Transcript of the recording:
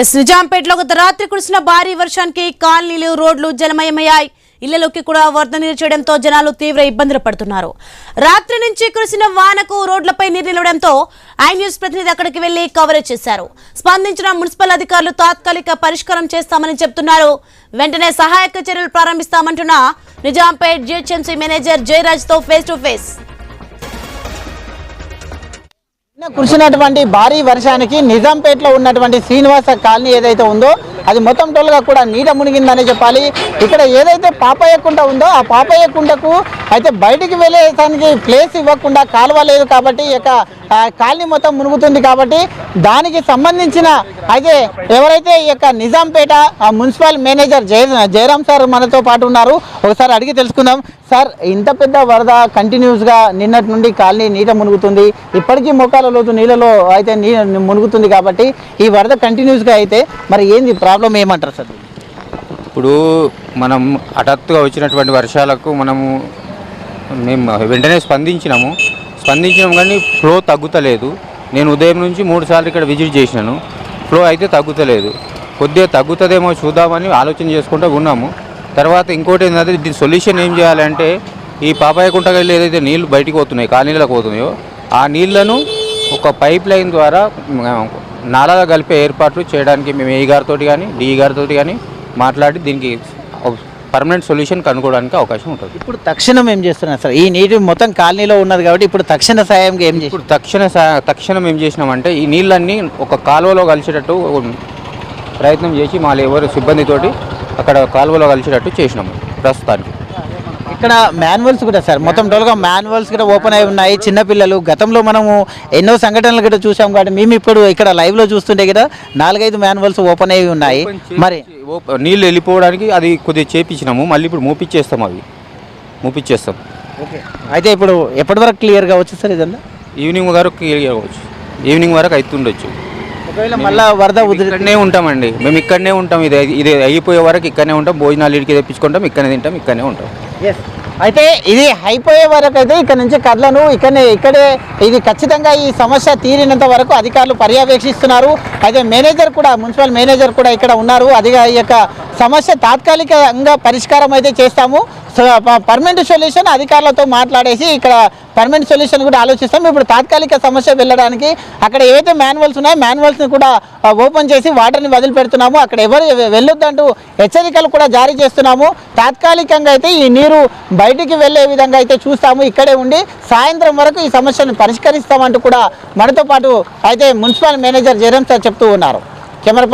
నిజాంపేటలో గత రాత్రి కురిసిన భారీ వర్షానికి కాలనీలు రోడ్లు జలమయమయ్యాయి. ఇళ్లలోకి కూడా వరద నీరు చేయడంతో జనాలు తీవ్ర ఇబ్బందులు పడుతున్నారు. రాత్రి నుంచి కురిసిన వానకు రోడ్లపై నీరు నిలవడంతో ఐ న్యూస్ ప్రతినిధి అక్కడికి వెళ్లి కవరేజ్ చేశారు. స్పందించిన మున్సిపల్ అధికారులు తాత్కాలిక పరిష్కారం చేస్తామని చెబుతున్నారు. వెంటనే సహాయక చర్యలు ప్రారంభిస్తామంటున్న నిజాంపేట్ జిహెచ్ఎంసీ మేనేజర్ జయరాజ్ తో ఫేస్ టు ఫేస్. కురిసినటువంటి భారీ వర్షానికి నిజాంపేటలో ఉన్నటువంటి శ్రీనివాస కాలనీ ఏదైతే ఉందో అది మొత్తం టోల్గా కూడా నీట మునిగిందనే చెప్పాలి. ఇక్కడ ఏదైతే పాపయ్య కుంట ఉందో ఆ పాపయ్య కుంటకు అయితే బయటికి వెళ్ళేదానికి ప్లేస్ ఇవ్వకుండా కాలువ లేదు కాబట్టి ఇక కాలనీ మొత్తం మునుగుతుంది. కాబట్టి దానికి సంబంధించిన అయితే ఎవరైతే ఈ యొక్క Nizampet municipal manager Jayaram sir మనతో పాటు ఉన్నారు. ఒకసారి అడిగి తెలుసుకుందాం. సార్, ఇంత పెద్ద వరద కంటిన్యూస్గా నిన్నటి నుండి కాలనీ నీట మునుగుతుంది. ఇప్పటికీ మోకాల లోతు నీళ్ళలో అయితే మునుగుతుంది. కాబట్టి ఈ వరద కంటిన్యూస్గా అయితే మరి ఏంది ప్రాబ్లం ఏమంటారు సార్? ఇప్పుడు మనం హఠాత్తుగా వచ్చినటువంటి వర్షాలకు మేము వెంటనే స్పందించినాము కానీ ఫ్లో తగ్గుతలేదు. నేను ఉదయం నుంచి 3 సార్లు ఇక్కడ విజిట్ చేసినాను. ఫ్లో అయితే తగ్గుతలేదు. కొద్దిగా తగ్గుతుందేమో చూద్దామని ఆలోచన చేసుకుంటూ ఉన్నాము. తర్వాత ఇంకోటి ఏంటంటే దీని సొల్యూషన్ ఏం చేయాలంటే ఈ పాపాయ కుంటకి వెళ్ళి ఏదైతే నీళ్ళు బయటికి పోతున్నాయి కాలనీలకు పోతున్నాయో ఆ నీళ్లను ఒక పైప్ లైన్ ద్వారా నాలాగా కలిపే ఏర్పాట్లు చేయడానికి మేము ఏ గారితో కానీ డిఈ గారితో కానీ మాట్లాడి దీనికి పర్మనెంట్ సొల్యూషన్ కనుక్కోవడానికి అవకాశం ఉంటుంది. ఇప్పుడు తక్షణం ఏం చేస్తున్నారు సార్? ఈ నీటి మొత్తం కాలనీలో ఉన్నది కాబట్టి ఇప్పుడు తక్షణ సాయంగా ఏం చేసి ఇప్పుడు తక్షణం ఏం చేసినామంటే ఈ నీళ్ళన్నీ ఒక కాలువలో కలిసేటట్టు ప్రయత్నం చేసి మా లేబర్ సిబ్బందితోటి అక్కడ కాలువలో కలిసేటట్టు చేసినాము. ప్రస్తుతానికి ఇక్కడ మాన్యువల్స్ కూడా సార్ మొత్తం టోల్గా మాన్యువల్స్ కూడా ఓపెన్ అయి ఉన్నాయి. చిన్నపిల్లలు గతంలో మనము ఎన్నో సంఘటనలు కూడా చూసాం కాబట్టి మేము ఇప్పుడు ఇక్కడ లైవ్లో చూస్తుంటే కదా 4-5 మాన్యువల్స్ ఓపెన్ అయి ఉన్నాయి. మరి నీళ్ళు వెళ్ళిపోవడానికి అది కొద్దిగా చేపించినాము. మళ్ళీ ఇప్పుడు మూపిచ్చేస్తాం. ఓకే, అయితే ఇప్పుడు ఎప్పటి వరకు క్లియర్గా వచ్చు సార్? ఇదంతా ఈవినింగ్ వరకు క్లియర్గా అవ్వచ్చు. ఈవినింగ్ వరకు అవుతుండొచ్చు. ఒకవేళ మళ్ళీ వరద ఇక్కడనే ఉంటామండి. మేము ఇక్కడనే ఉంటాం. ఇది అయిపోయే వరకు ఇక్కడనే ఉంటాం. భోజనాలు ఇడికి తెప్పించుకుంటాం. ఇక్కడనే తింటాం. ఇక్కడనే ఉంటాం. అయితే ఇది అయిపోయే వరకు అయితే ఇక్కడ నుంచి కళ్ళను ఇక్కడే ఇది ఖచ్చితంగా ఈ సమస్య తీరినంత వరకు అధికారులు పర్యవేక్షిస్తున్నారు. అయితే మున్సిపల్ మేనేజర్ కూడా ఇక్కడ ఉన్నారు. అది ఈ యొక్క సమస్య తాత్కాలికంగా పరిష్కారం అయితే చేస్తాము. పర్మనెంట్ సొల్యూషన్ అధికారులతో మాట్లాడేసి ఇక్కడ పర్మనెంట్ సొల్యూషన్ కూడా ఆలోచిస్తాం. ఇప్పుడు తాత్కాలిక సమస్య వెళ్ళడానికి అక్కడ ఏవైతే మాన్యువల్స్ ఉన్నాయో మాన్యువల్స్ని కూడా ఓపెన్ చేసి వాటర్ని వదిలిపెడుతున్నాము. అక్కడ ఎవరు వెళ్ళొద్దంటూ హెచ్చరికలు కూడా జారీ చేస్తున్నాము. తాత్కాలికంగా అయితే ఈ నీరు బయటికి వెళ్ళే విధంగా అయితే చూస్తాము. ఇక్కడే ఉండి సాయంత్రం వరకు ఈ సమస్యను పరిష్కరిస్తామంటూ కూడా మనతో పాటు అయితే మున్సిపల్ మేనేజర్ జయరాం సార్ చెప్తూ ఉన్నారు. కెమెరా